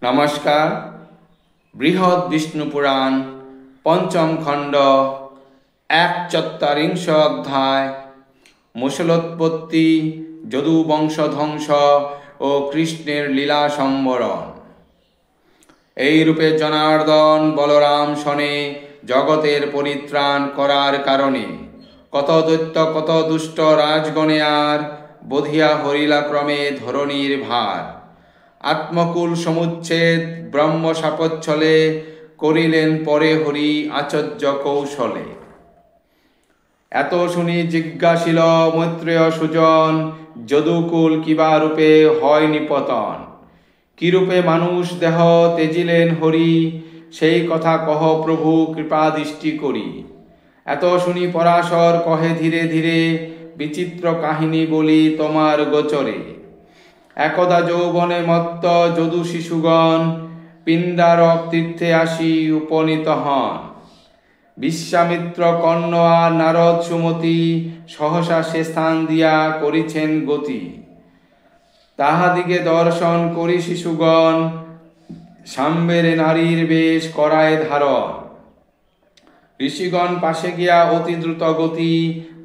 নমস্কার। বৃহৎ বিষ্ণু পুরাণ পঞ্চম খণ্ড ১৪ অধ্যায় মুষলোৎপত্তি, যদুবংশ ধ্বংস ও কৃষ্ণের লীলা সম্বরণ। এইরূপে জনার্দন বলরাম শনে জগতের পরিত্রাণ করার কারণে কত দৈত্য কত দুষ্ট রাজগণে আর বধিয়া হরিলা ক্রমে ধরণীর ভার। আত্মকুল সমুচ্ছেদ ব্রহ্ম সাপচ্ছলে করিলেন পরে হরি আচর্য কৌশলে। এত শুনি জিজ্ঞাসিল মৈত্রেয় সুজন, যদুকুল কিবা রূপে হয় নিপতন। কিরূপে মানুষ দেহ তেজিলেন হরি, সেই কথা কহ প্রভু কৃপা দৃষ্টি করি। এত শুনি পরাশর কহে ধীরে ধীরে, বিচিত্র কাহিনী বলি তোমার গোচরে। একদা যৌবনে মত্ত যদু শিশুগণ, পিণ্ডারক তীর্থে আসি উপনীত হন। বিশ্বামিত্র কর্ণ আর নারদ সুমতি, সহসা সে স্থান দিয়া করিছেন গতি। তাহাদিকে দর্শন করি শিশুগণ, সাম্বেরে নারীর বেশ করায় ধারণ। ঋষিগণ পাশে গিয়া অতি দ্রুত গতি,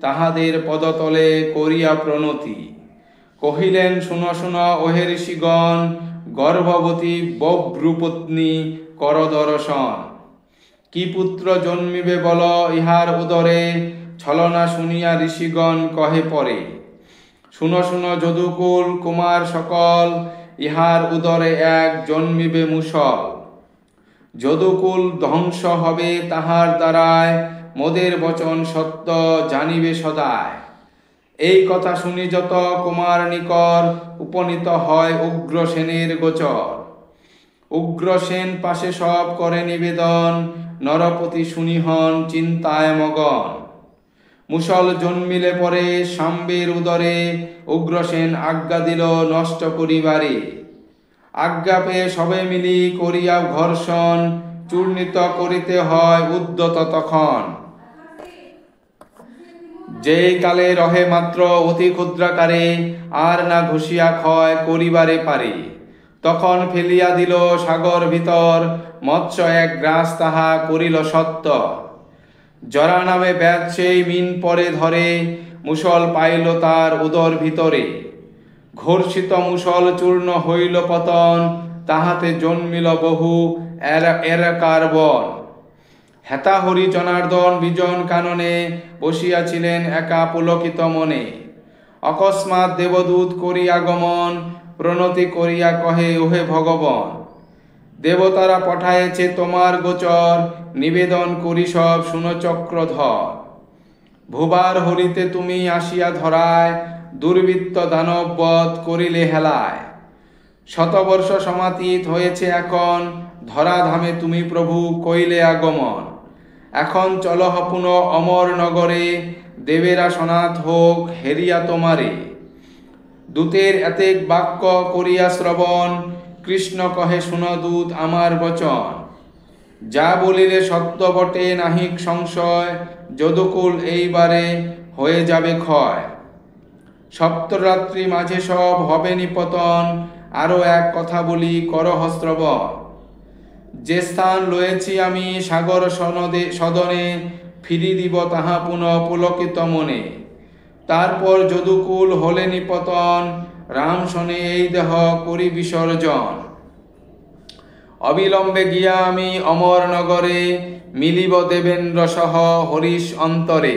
তাহাদের পদতলে করিয়া প্রণতি। কহিলেন শুনো শুনো ওহে ঋষিগণ, গর্ভবতী বভ্রুপত্নী কর দর্শন। কি পুত্র জন্মিবে বল ইহার উদরে, ছলনা শুনিয়া ঋষিগণ কহে পরে। শুনো শুনো যদুকুল কুমার সকল, ইহার উদরে এক জন্মিবে মুষল। যদুকুল ধ্বংস হবে তাহার দ্বারায়, মোদের বচন সত্য জানিবে সদায়। এই কথা শুনি যত কুমার নিকর, উপনীত হয় উগ্রসেনের গোচর। উগ্রসেন পাশে সব করে নিবেদন, নরপতি শুনি হন চিন্তায় মগন। মুষল জন্মিলে পরে সাম্বের উদরে, উগ্রসেন আজ্ঞা দিল নষ্ট করিবারে। আজ্ঞা পেয়ে সবে মিলি করিয়া ঘর্ষণ, চূর্ণিত করিতে হয় উদ্যত তখন। যেই কালে রহে মাত্র অতি ক্ষুদ্রাকারে, আর না ঘষিয়া ক্ষয় করিবারে পারে। তখন ফেলিয়া দিল সাগর ভিতর, মৎস্য এক গ্রাস তাহা করিল সত্য। জরা নামে ব্যাধ সেই মিন পরে ধরে, মুষল পাইল তার উদর ভিতরে। ঘর্ষিত মুষল চূর্ণ হইল পতন, তাহাতে জন্মিল বহু এরাকার বন। হেতা হরি জনার্দন বিজন কাননে, বসিয়াছিলেন একা পুলকিত মনে। অকস্মাৎ দেবদূত করি আগমন, প্রণতি করিয়া কহে ওহে ভগবন। দেবতারা পাঠায়েছে তোমার গোচর, নিবেদন করি সব শুনো চক্রধর। ভুবার হরিতে তুমি আসিয়া ধরায়, দুর্বৃত্ত দানব বধ করিলে হেলায়। শতবর্ষ সমাতীত হয়েছে এখন, ধরাধামে তুমি প্রভু কইলে আগমন। এখন চলহ পুনঃ অমর নগরে, দেবেরা সনাথ হোক হেরিয়া তোমারে। দূতের এতেক বাক্য করিয়া শ্রবণ, কৃষ্ণ কহে শুনো দূত আমার বচন। যা বলিলে সত্য বটে নাহিক সংশয়, যদুকুল এইবারে হয়ে যাবে ক্ষয়। সপ্তরাত্রি মাঝে সব হবে নিপতন, আরো এক কথা বলি করহ শ্রবণ। যে স্থান লয়েছি আমি সাগর সদনে, ফিরি দিব তাহা পুনঃ পুলকিত মনে। তারপর যদুকুল হলে নিপতন, রাম শনে এই দেহ করি বিসর্জন। অবিলম্বে গিয়া আমি অমর নগরে, মিলিব দেবেন্দ্র সহ হরিশ অন্তরে।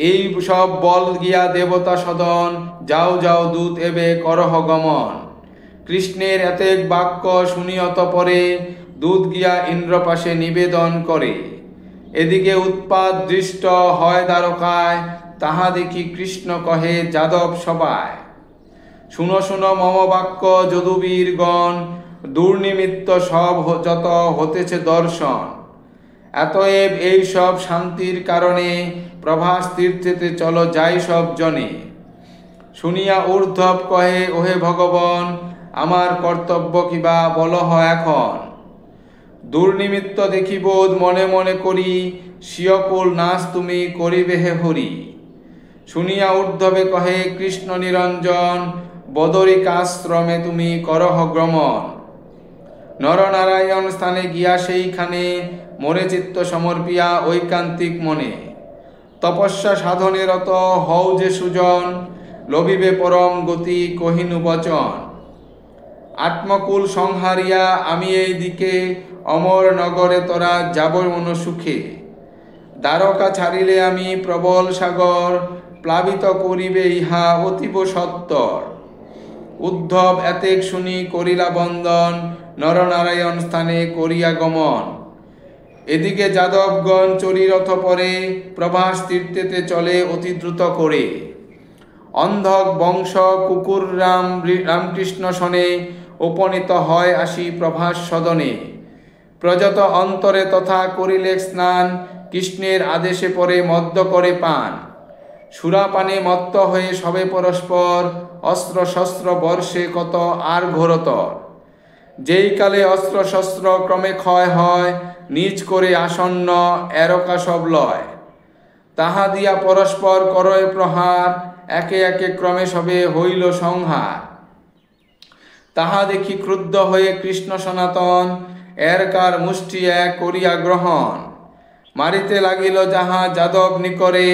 এই সব বল গিয়া দেবতা সদন, যাও যাও দূত এবে করহ গমন। কৃষ্ণের এতেক বাক্য শুনিয়ত পরে, দূত গিয়া ইন্দ্রপাশে নিবেদন করে। এদিকে উৎপাত দৃষ্ট হয় দ্বারকায়, তাহা দেখি কৃষ্ণ কহে যাদব সবায়। শুনো শুনো মম বাক্য যদুবীরগণ, দুর্নিমিত্ত সব যত হতেছে দর্শন। এতএব এই সব শান্তির কারণে, প্রভাস তীর্থেতে চলো যাই সব জনে। শুনিয়া ঊর্ধ্বব কহে ওহে ভগবন, আমার কর্তব্য কিবা বলহ এখন। দুর্নিমিত্ত দেখি বোধ মনে মনে করি, স্বীয়কুল নাশ তুমি করিবে হে হরি। শুনিয়া ঊর্ধ্ববে কহে কৃষ্ণ নিরঞ্জন, বদরিকাশ্রমে তুমি করহ গ্রমণ। নরনারায়ণ স্থানে গিয়া সেইখানে মোরে চিত্ত সমর্পিয়া ঐকান্তিক মনে তপস্যা সাধনে রত হও যে সুজন, লভিবে পরম গতি কহিনু বচন। আত্মকুল সংহারিয়া আমি এই দিকে, অমর নগরে তোরা যাব মনসুখে। দ্বারকা ছাড়িলে আমি প্রবল সাগর, প্লাবিত করিবে ইহা অতীব সত্তর। উদ্ধব এতেক শুনি করিলা বন্দন, নরনারায়ণ স্থানে করিয়া গমন। এদিকে যাদবগণ চরিরথ পরে, প্রভাস তীর্থেতে চলে অতি দ্রুত করে। অন্ধক বংশ কুকুর রামকৃষ্ণ শনে, উপনীত হয় আসি প্রভাস সদনে। প্রযত অন্তরে তথা করিলে স্নান, কৃষ্ণের আদেশে পরে মদ্য করে পান। সুরাপানে মত্ত হয়ে সবে পরস্পর, অস্ত্র শস্ত্র বর্ষে কত আর ঘোরতর। যেই কালে অস্ত্র শস্ত্র ক্রমে ক্ষয় হয়, নিজ করে আসন্ন এরকা সব লয়। তাহা দিয়া পরস্পর করয় প্রহার, একে একে ক্রমে সবে হইল সংহার। তাহা দেখি ক্রুদ্ধ হয়ে কৃষ্ণ সনাতন, এরকার মুষ্টি এক করিয়া গ্রহণ। মারিতে লাগিল যাহা যাদব নিকরে,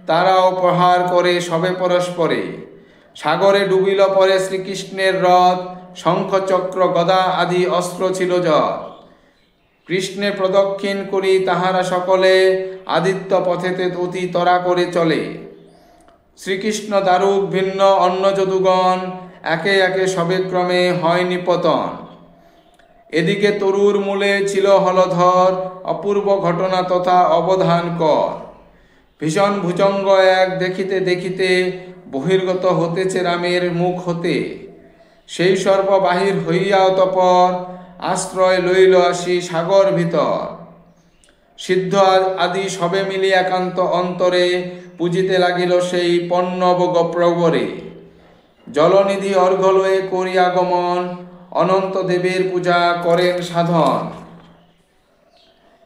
তারাও প্রহার করে সবে পরস্পরে। সাগরে ডুবিল পরে শ্রীকৃষ্ণের রথ, শঙ্খ চক্র গদা আদি অস্ত্র ছিল যৎ। কৃষ্ণে প্রদক্ষিণ করি তাহারা সকলে, আদিত্য পথেতে অতি তরা করে চলে। শ্রীকৃষ্ণ দারুক ভিন্ন অন্য যদুগণ, একে একে সবে ক্রমে হয় নিপতন। এদিকে তরুর মূলে ছিল হলধর, অপূর্ব ঘটনা তথা অবধান কর। ভীষণ ভুজঙ্গ এক দেখিতে দেখিতে, বহির্গত হতেছে রামের মুখ হতে। সেই সর্ব বাহির হইয়া অতঃপর, আশ্রয় লইল আসি সাগর ভিতর। সিদ্ধ আদি সবে মিলি একান্ত অন্তরে, পূজিতে লাগিল সেই পণ্যব প্রবরে। জলনিধি অর্ঘ্য লয়ে করি আগমন, অনন্ত দেবের পূজা করেন সাধন।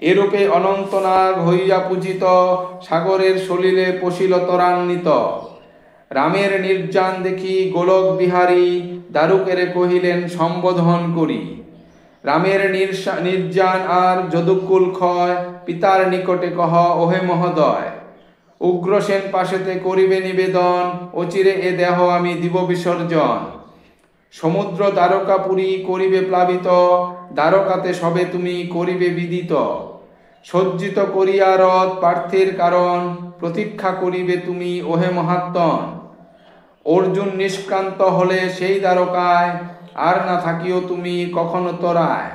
এরূপে অনন্তনাগ হইয়া পূজিত, সাগরের সলিলে পশিল ত্বরান্বিত। রামের নির্যান দেখি গোলক বিহারী, দারুকেরে কহিলেন সম্বোধন করি। রামের নির্যান আর যদুকুল ক্ষয়, পিতার নিকটে কহ ওহে মহোদয়। উগ্রসেন পাশেতে করিবে নিবেদন, অচিরে এ দেহ আমি দিব বিসর্জন। সমুদ্র দ্বারকাপুরী করিবে প্লাবিত, দ্বারকাতে সবে তুমি করিবে বিদিত। সজ্জিত করিয়া রথ পার্থের কারণ, প্রতীক্ষা করিবে তুমি ওহে মহাত্মন। অর্জুন নিষ্ক্রান্ত হলে সেই দ্বারকায়, আর না থাকিও তুমি কখনো তরায়।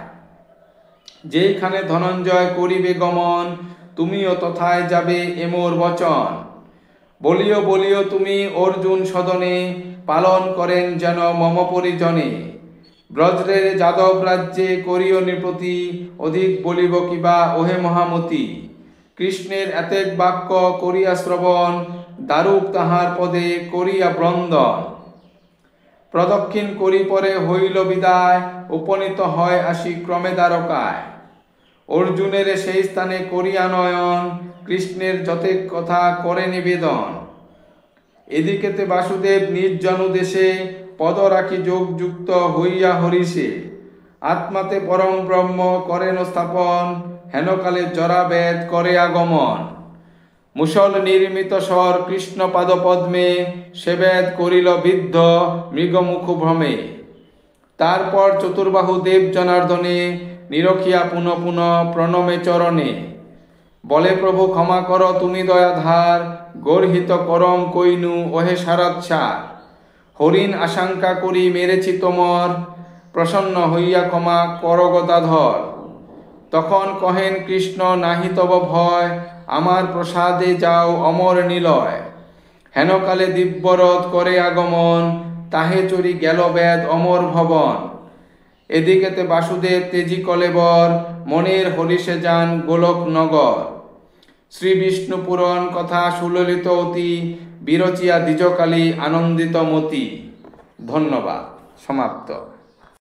যেইখানে ধনঞ্জয় করিবে গমন, তুমিও তথায় যাবে এমোর বচন। বলিও বলিও তুমি অর্জুন সদনে, পালন করেন যেন মম পরিজনে। ব্রজের যাদব রাজ্যে করিও নৃপতি, অধিক বলিব কিবা ওহে মহামতি। কৃষ্ণের এতেক বাক্য করিয়া শ্রবণ, দারুক তাহার পদে করিয়া বন্দন। প্রদক্ষিণ করি পরে হইল বিদায়, উপনীত হয় আসি ক্রমে দ্বারকায়। অর্জুনের সেই স্থানে করিয়া নয়ন, কৃষ্ণের যতেক কথা করে নিবেদন। এদিকেতে বাসুদেব নিজ জনুদেশে, পদ রাখি যোগযুক্ত হইয়া হরিষে। আত্মাতে পরম ব্রহ্ম করেন স্থাপন, হেনকালে জরাবেদ করে আগমন। মুসল নির্মিত স্বর কৃষ্ণ পাদপদ্মে, সেবেদ করিল বিদ্ধ মৃগমুখ ভ্রমে। তারপর চতুর্বাহু দেব জনার্দনে, নিরখিয়া পুনঃ পুনঃ প্রণমে চরণে। বলে প্রভু ক্ষমা কর তুমি দয়াধার, গর্হিত করম কইনু ওহে সারাৎসার। হরিণ আশঙ্কা করি মেরেছি তোমর, প্রসন্ন হইয়া ক্ষমা কর গদাধর। তখন কহেন কৃষ্ণ নাহি তব ভয়, আমার প্রসাদে যাও অমর নিলয়। হেনকালে দিব্যরথ করে আগমন, তাহে চরি গেল বেদ অমর ভবন। এদিকেতে বাসুদেব তেজি কলেবর, মনের হরিষে যান গোলক নগর। শ্রী বিষ্ণু পুরাণ কথা সুললিত অতি, বিরচিয়া দ্বিজকালী আনন্দিত মতি। ধন্যবাদ। সমাপ্ত।